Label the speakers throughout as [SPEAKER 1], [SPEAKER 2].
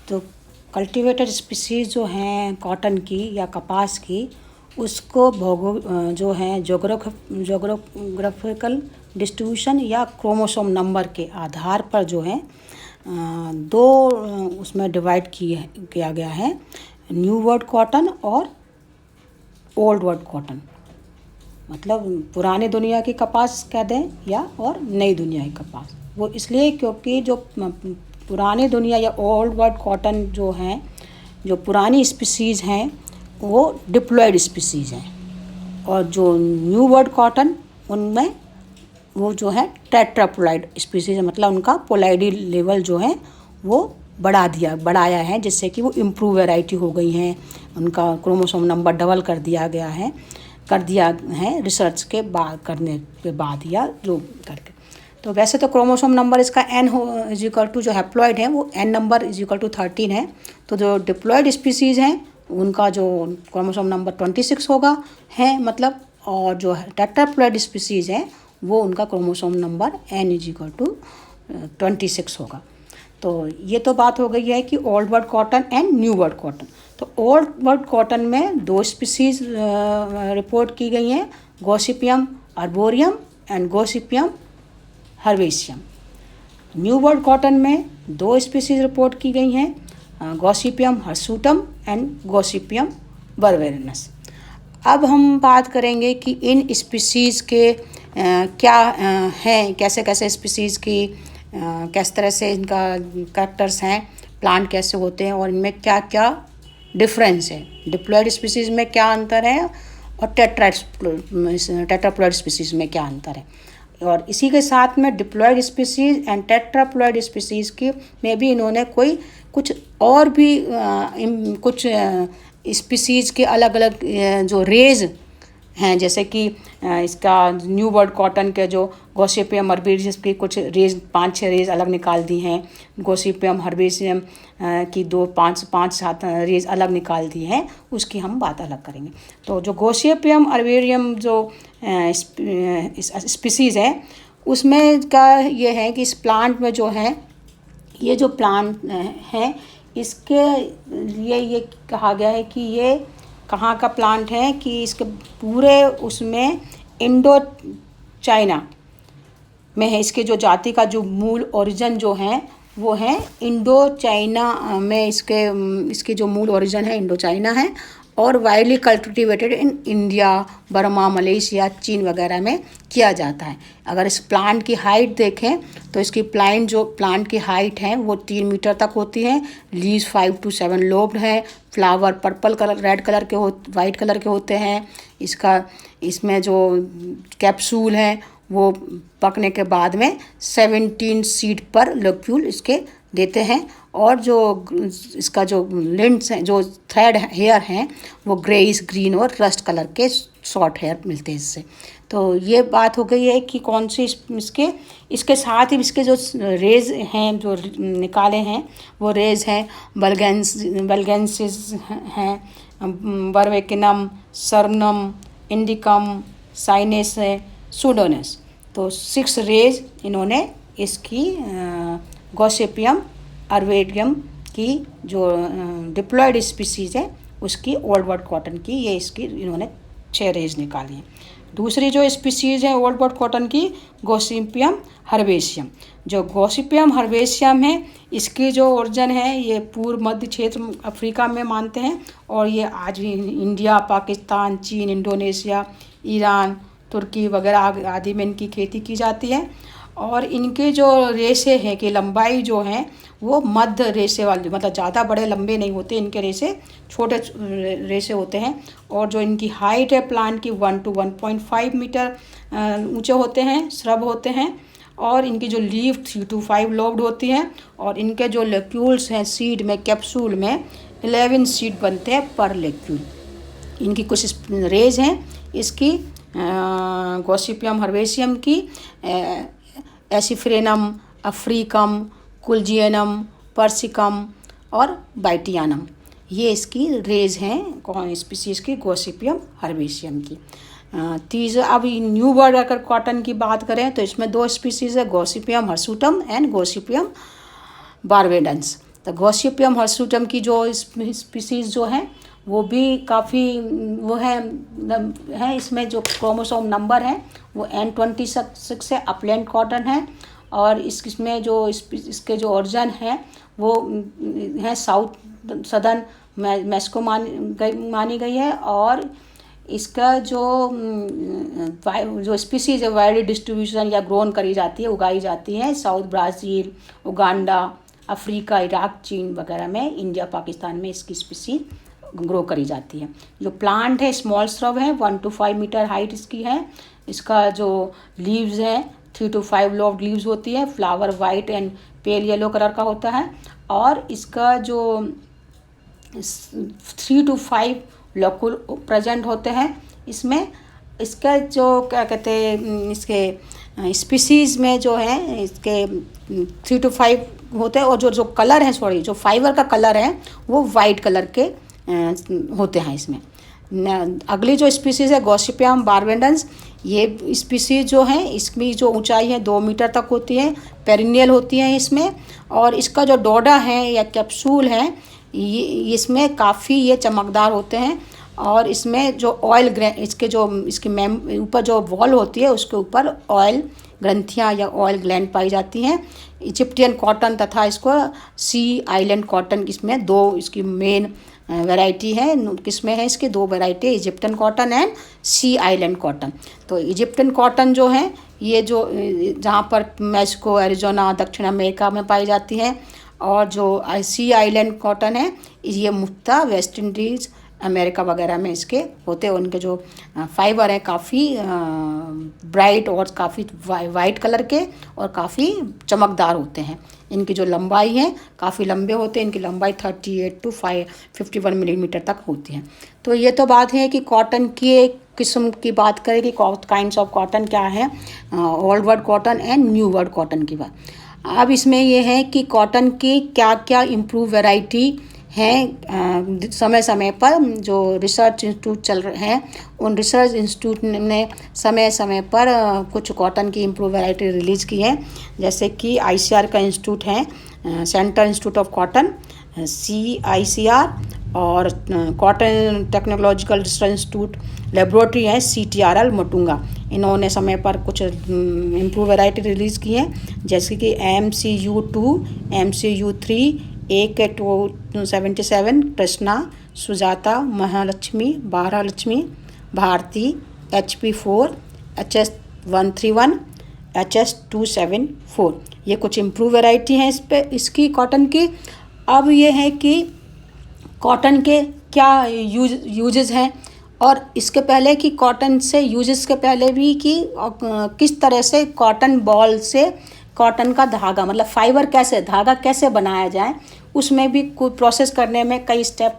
[SPEAKER 1] तो cultivated species जो हैं कॉटन की या कपास की, उसको जो है जोग्राफिकल डिस्ट्रीब्यूशन या क्रोमोसोम नंबर के आधार पर जो है दो उसमें डिवाइड किया गया है, न्यू वर्ल्ड कॉटन और ओल्ड वर्ल्ड कॉटन। मतलब पुराने दुनिया की कपास कह दें या और नई दुनिया की कपास। वो इसलिए क्योंकि जो पुरानी दुनिया या ओल्ड वर्ल्ड कॉटन जो हैं, जो पुरानी स्पीसीज़ हैं वो डिप्लॉयड स्पीसीज़ हैं, और जो न्यू वर्ल्ड कॉटन उनमें वो जो है टेट्राप्लॉयड स्पीसीज़, मतलब उनका पोलैरिटी लेवल जो है वो बढ़ाया है, जिससे कि वो इम्प्रूव वैरायटी हो गई हैं, उनका क्रोमोसोम नंबर डबल कर दिया है रिसर्च के बाद करने के बाद या जो करके। तो वैसे तो क्रोमोसोम नंबर इसका n इज इक्वल टू, जो हैप्लॉइड है वो n number is equal to 13 है। तो जो डिप्लॉयड स्पीसीज़ हैं उनका जो क्रोमोसोम नंबर 26 होगा है मतलब, और जो टेट्राप्लॉयड स्पीसीज़ हैं वो उनका chromosome number n is equal to 26 होगा। तो ये तो बात हो गई है कि old world cotton and new world cotton. तो ओल्ड वर्ल्ड कॉटन में दो स्पीसीज़ रिपोर्ट की गई हैं, Gossypium arboreum and Gossypium herbaceum. New world cotton में दो स्पीसीज़ रिपोर्ट की गई हैं, Gossypium hirsutum and Gossypium barbadense. अब हम बात करेंगे कि इन स्पीसीज़ के क्या हैं, कैसे कैसे स्पीसीज़ की किस तरह से इनका कैरेक्टर्स हैं, प्लांट कैसे होते हैं और इनमें क्या क्या डिफरेंस है, डिप्लॉयड स्पीसीज़ में क्या अंतर है और टेट्राप्लॉयड स्पीसीज़ में क्या अंतर है। और इसी के साथ में diploid species and tetraploid species की में भी इन्होंने कुछ और भी कुछ स्पीसीज़ के अलग अलग जो रेज हैं, जैसे कि इसका न्यू वर्ल्ड कॉटन के जो गॉसिपियम हर्बेशियम की कुछ रेज 5-6 रेज अलग निकाल दी हैं, गॉसिपियम हर्बेशियम की 5-7 रेज अलग निकाल दी हैं, उसकी हम बात अलग करेंगे। तो जो गॉसिपियम हर्बेशियम जो स्पीसीज़ है उसमें का ये है कि इस प्लांट में जो है, ये जो प्लांट है इसके लिए ये कहा गया है कि ये कहाँ का प्लांट है कि इसके पूरे उसमें इंडो चाइना में है। इसके जो जाति का जो मूल ओरिजिन जो है वो है इंडो चाइना में, इसके जो मूल ओरिजिन है इंडो चाइना है, और widely cultivated in India, Burma, Malaysia, चीन वगैरह में किया जाता है। अगर इस प्लांट की हाइट देखें तो इसकी प्लांट की हाइट है वो 3 मीटर तक होती है। लीव्स 5 to 7 लोब्ड है। Flower purple colour, red colour के वाइट कलर के होते हैं। इसमें जो कैप्सूल है वो पकने के बाद में 17 सीड पर लोक्यूल इसके देते हैं, और जो इसका जो लिंट्स हैं, जो थ्रेड हेयर हैं, वो ग्रेइश ग्रीन और रस्ट कलर के शॉर्ट हेयर मिलते हैं इससे। तो ये बात हो गई है कि कौन सी इसके साथ ही इसके जो रेज हैं जो निकाले हैं वो रेज हैं बल्गेंसिस हैं, बर्बेकिनम, सर्नम, इंडिकम, साइनेस, सूडोनस। तो 6 रेज इन्होंने इसकी गॉसिपियम अर्बोरियम की जो डिप्लॉयड स्पीसीज़ है उसकी ओल्ड वर्ल्ड कॉटन की ये इसकी इन्होंने 6 रेज निकाली हैं। दूसरी जो स्पीसीज़ है ओल्ड वर्ल्ड कॉटन की गॉसिपियम हर्बेशियम। जो गॉसिपियम हर्बेशियम है इसकी जो ओरिजिन है ये पूर्व मध्य क्षेत्र अफ्रीका में मानते हैं, और ये आज भी इंडिया, पाकिस्तान, चीन, इंडोनेशिया, ईरान, तुर्की वगैरह आदि में इनकी खेती की जाती है। और इनके जो रेशे हैं कि लंबाई जो है वो मध्य रेशे वाली, मतलब ज़्यादा बड़े लंबे नहीं होते इनके रेशे, छोटे रेशे होते हैं। और जो इनकी हाइट है प्लांट की 1 to 1.5 मीटर ऊंचे होते हैं, श्रब होते हैं। और इनकी जो लीफ 3 to 5 लोब्ड होती हैं, और इनके जो लेक्यूल्स हैं सीड में, कैप्सूल में 11 सीड बनते हैं पर लेक्यूल। इनकी कुछ रेज हैं इसकी गॉसिपियम हर्बेशियम की एसिफ्रेनम, अफ्रीकम, कुलजियनम, पर्सिकम और बाइटियानम। ये इसकी रेज हैं स्पीसीज़ की गॉसिपियम हर्बेशियम की। तीसरा, अब न्यू वर्ल्ड अगर कॉटन की बात करें तो इसमें 2 स्पीसीज़ है, Gossypium hirsutum and Gossypium barbadense. तो गॉसिपियम हिर्सुटम की जो स्पीसीज़ जो हैं वो भी काफ़ी वो है इसमें जो क्रोमोसोम नंबर है वो N26 है, अपलैंड कॉटन है। और इसमें जो इसके जो ओरिजिन है वो है साउथ सदर्न मैक्सिको मानी गई है। और इसका जो स्पीसीज है वाइड डिस्ट्रीब्यूशन या ग्रोन करी जाती है, उगाई जाती है south Brazil, Uganda, Africa, Iraq, चीन वगैरह में, इंडिया, पाकिस्तान में इसकी स्पीसीज ग्रो करी जाती है। जो प्लांट है स्मॉल श्रब है, 1 to 5 मीटर हाइट इसकी है। इसका जो लीव्स है 3 to 5 लॉब्ड लीव्स होती है। Flower white and pale yellow colour का होता है। और इसका जो 3 to 5 लोकुल प्रेजेंट होते हैं इसमें। इसका जो क्या कहते हैं इसके स्पीसीज़ में जो है इसके 3 to 5 होते हैं। और जो कलर है जो फाइबर का कलर है वो वाइट कलर के होते हैं इसमें। अगली जो स्पीसीज़ है गॉसिपियम बारबेडेंस, ये स्पीसीज़ जो है इसकी जो ऊंचाई है 2 मीटर तक होती है, पेरिनियल होती है इसमें। और इसका जो डोडा है या कैप्सूल है ये इसमें काफ़ी ये चमकदार होते हैं। और इसमें जो ऑयल इसके ऊपर जो वॉल होती है उसके ऊपर ऑयल ग्रंथियाँ या ऑयल ग्लैंड पाई जाती हैं। इजिप्टियन कॉटन तथा इसको सी आइलैंड कॉटन, इसमें 2 इसकी मेन वैरायटी है। किसमें है इसकी 2 variety, Egyptian cotton and sea island cotton. तो इजिप्टियन कॉटन जो है ये जो जहाँ पर मैक्सिको, एरिजोना, दक्षिण अमेरिका में पाई जाती है। और जो सी आइलैंड कॉटन है ये मुख्यतः वेस्ट इंडीज़, अमेरिका वगैरह में इसके होते हैं। उनके जो फाइबर है काफ़ी ब्राइट और काफ़ी वाइट कलर के और काफ़ी चमकदार होते हैं। इनकी जो लंबाई है काफ़ी लंबे होते हैं। इनकी लंबाई 38 to 51 मिलीमीटर तक होती है। तो ये तो बात है कि कॉटन की एक किस्म की बात करें कि काइंड्स ऑफ कॉटन क्या है, old world cotton and new world cotton की बात। अब इसमें ये है कि कॉटन की क्या क्या इम्प्रूव वैरायटी हैं। समय समय पर जो रिसर्च इंस्टीट्यूट चल रहे हैं उन रिसर्च इंस्टीट्यूट ने समय समय पर कुछ कॉटन की इम्प्रूव वैरायटी रिलीज़ की है। जैसे कि ICR का इंस्टीट्यूट है, central institute of cotton CICR, और cotton technological research institute laboratory है CTRL मटुंगा। इन्होंने समय पर कुछ इम्प्रूव वैरायटी रिलीज़ की है जैसे कि MCU2, MCU3, AK277, Krishna, Sujata, Mahalakshmi, भारलक्ष्मी, Bharti, HP4, HS131, HS274। ये कुछ इम्प्रूव वैरायटी हैं इसकी कॉटन की। अब ये है कि कॉटन के क्या यूजेस हैं, और इसके पहले कि कॉटन से यूजेस के पहले भी कि किस तरह से कॉटन बॉल से कॉटन का धागा मतलब फाइबर धागा कैसे बनाया जाए, उसमें भी कुछ प्रोसेस करने में कई स्टेप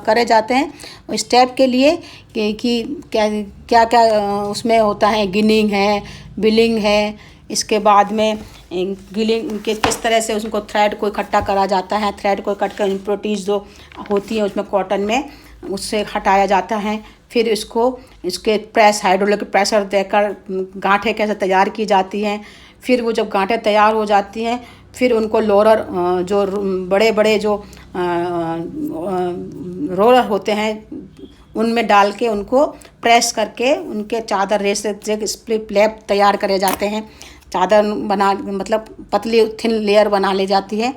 [SPEAKER 1] करे जाते हैं। स्टेप के लिए कि क्या क्या उसमें होता है, गिनिंग है, बिलिंग है। इसके बाद में गिलिंग किस तरह से उसको थ्रेड को इकट्ठा करा जाता है, थ्रेड को इकट्ठा कर इम्प्योरिटीज़ जो होती है उसमें कॉटन में उससे हटाया जाता है। फिर इसके हाइड्रोलिक प्रेशर देकर गांठें कैसे तैयार की जाती हैं। फिर वो जब गांठें तैयार हो जाती हैं फिर उनको लोरर जो बड़े बड़े जो रोलर होते हैं उनमें डाल के उनको प्रेस करके उनके चादर रेसे स्प्लिट लैब तैयार करे जाते हैं। चादर बना मतलब पतली थिन लेयर बना ली जाती है।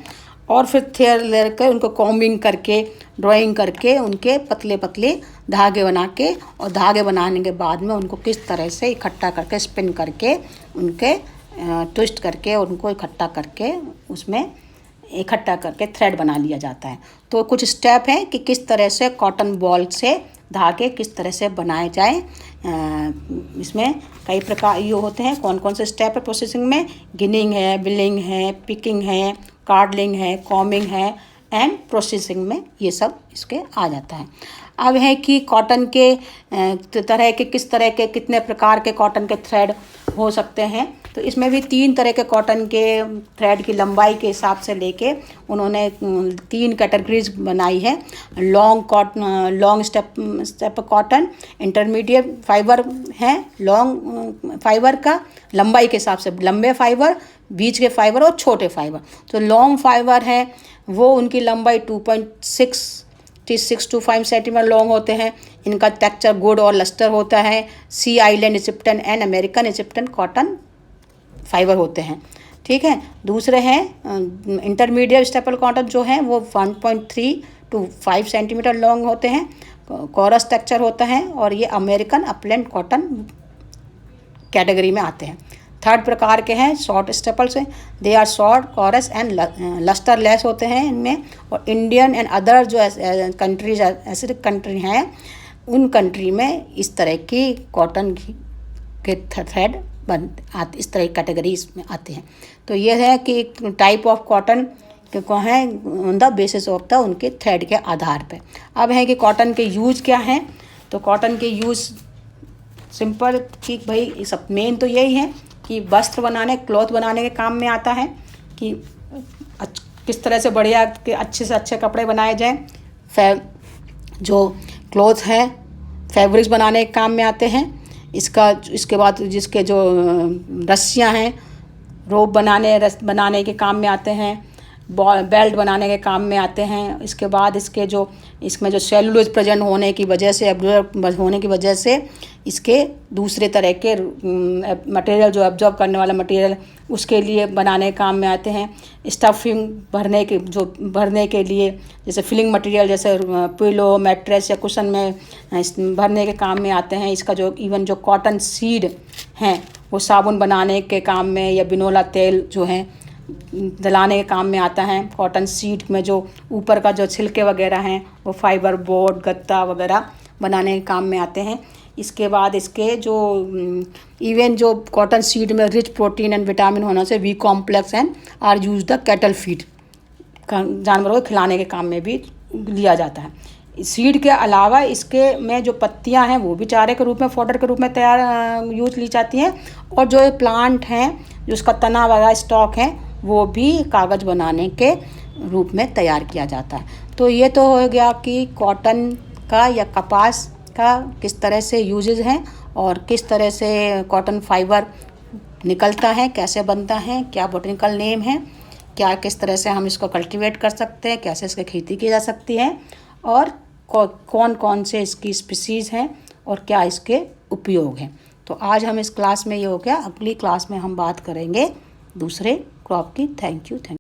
[SPEAKER 1] और फिर थियर लेयर कर उनको कॉम्बिंग करके ड्राइंग करके उनके पतले पतले धागे बना के, और धागे बनाने के बाद में उनको किस तरह से इकट्ठा करके स्पिन करके उनके ट्विस्ट करके उनको इकट्ठा करके उसमें इकट्ठा करके थ्रेड बना लिया जाता है। तो कुछ स्टेप हैं कि किस तरह से कॉटन बॉल से धागे किस तरह से बनाए जाए। इसमें कई प्रकार ये होते हैं। कौन कौन से स्टेप है प्रोसेसिंग में, गिनिंग है, बिलिंग है, पिकिंग है, कार्डलिंग है, कॉमिंग है एंड प्रोसेसिंग में ये सब इसके आ जाता है। अब है कि कॉटन के तरह के किस तरह के कितने प्रकार के कॉटन के थ्रेड हो सकते हैं। तो इसमें भी 3 तरह के कॉटन के थ्रेड की लंबाई के हिसाब से लेके उन्होंने 3 कैटेगरीज बनाई है। Long step cotton, intermediate fibre है लॉन्ग फाइबर का लंबाई के हिसाब से, लंबे फाइबर, बीच के फाइबर और छोटे फाइबर। तो लॉन्ग फाइबर है वो उनकी लंबाई 2.6 to 5 सेंटीमीटर लॉन्ग होते हैं। इनका टेक्सचर गुड और लस्टर होता है। Sea island Egyptian and American Egyptian cotton fibre होते हैं। ठीक है, दूसरे हैं इंटरमीडिएट स्टेपल कॉटन जो हैं वो 1.3 to 5 सेंटीमीटर लॉन्ग होते हैं, कोरस टेक्सचर होता है और ये अमेरिकन अपलैंड कॉटन कैटेगरी में आते हैं। थर्ड प्रकार के हैं शॉर्ट स्टेपल्स हैं, they are short coarse and lustreless होते हैं इनमें। और इंडियन एंड अदर जो कंट्रीज ऐसे कंट्री हैं उन कंट्री में इस तरह की कॉटन के थ्रेड आते, इस तरह की कैटेगरीज में आते हैं। तो ये है कि टाइप ऑफ कॉटन को है on the basis of the उनके थ्रेड के आधार पे। अब है कि कॉटन के यूज़ क्या हैं। तो कॉटन के यूज़ सिंपल कि भाई सब मेन तो यही है कि वस्त्र बनाने, क्लॉथ बनाने के काम में आता है कि किस तरह से बढ़िया के अच्छे से अच्छे कपड़े बनाए जाएँ। जो क्लॉथ है फैब्रिक्स बनाने के काम में आते हैं। इसके बाद जिसके जो रस्सियाँ हैं रोप बनाने के काम में आते हैं, बेल्ट बनाने के काम में आते हैं। इसके बाद इसमें जो सेलुलोज प्रेजेंट होने की वजह से, एब्जॉर्ब होने की वजह से इसके दूसरे तरह के मटेरियल जो एब्जॉर्ब करने वाला मटेरियल उसके लिए बनाने के काम में आते हैं। स्टफिंग भरने के लिए जैसे फिलिंग मटेरियल जैसे पिलो, मैट्रेस या कुशन में भरने के काम में आते हैं। इसका इवन जो कॉटन सीड हैं वो साबुन बनाने के काम में या बिनोला तेल जो है जलाने के काम में आता है। कॉटन सीड में जो ऊपर का जो छिलके वगैरह हैं वो फाइबर बोर्ड, गत्ता वगैरह बनाने के काम में आते हैं। इसके बाद इसके इवन जो कॉटन सीड में रिच प्रोटीन एंड विटामिन होने से B complex and are use the cattle feed, जानवरों को खिलाने के काम में भी लिया जाता है। सीड के अलावा इसके में जो पत्तियां हैं वो भी चारे के रूप में, फॉडर के रूप में यूज ली जाती हैं। और जो प्लांट हैं जो उसका तना वगैरह स्टॉक है वो भी कागज़ बनाने के रूप में तैयार किया जाता है। तो ये तो हो गया कि कॉटन का या कपास का किस तरह से यूजेज हैं और किस तरह से कॉटन फाइबर निकलता है, कैसे बनता है, क्या बोटनिकल नेम है, क्या किस तरह से हम इसको कल्टीवेट कर सकते हैं, कैसे इसकी खेती की जा सकती है और कौन कौन से इसकी स्पीसीज़ हैं और क्या इसके उपयोग हैं। तो आज हम इस क्लास में ये हो गया। अगली क्लास में हम बात करेंगे दूसरे क्रॉप की। Thank you.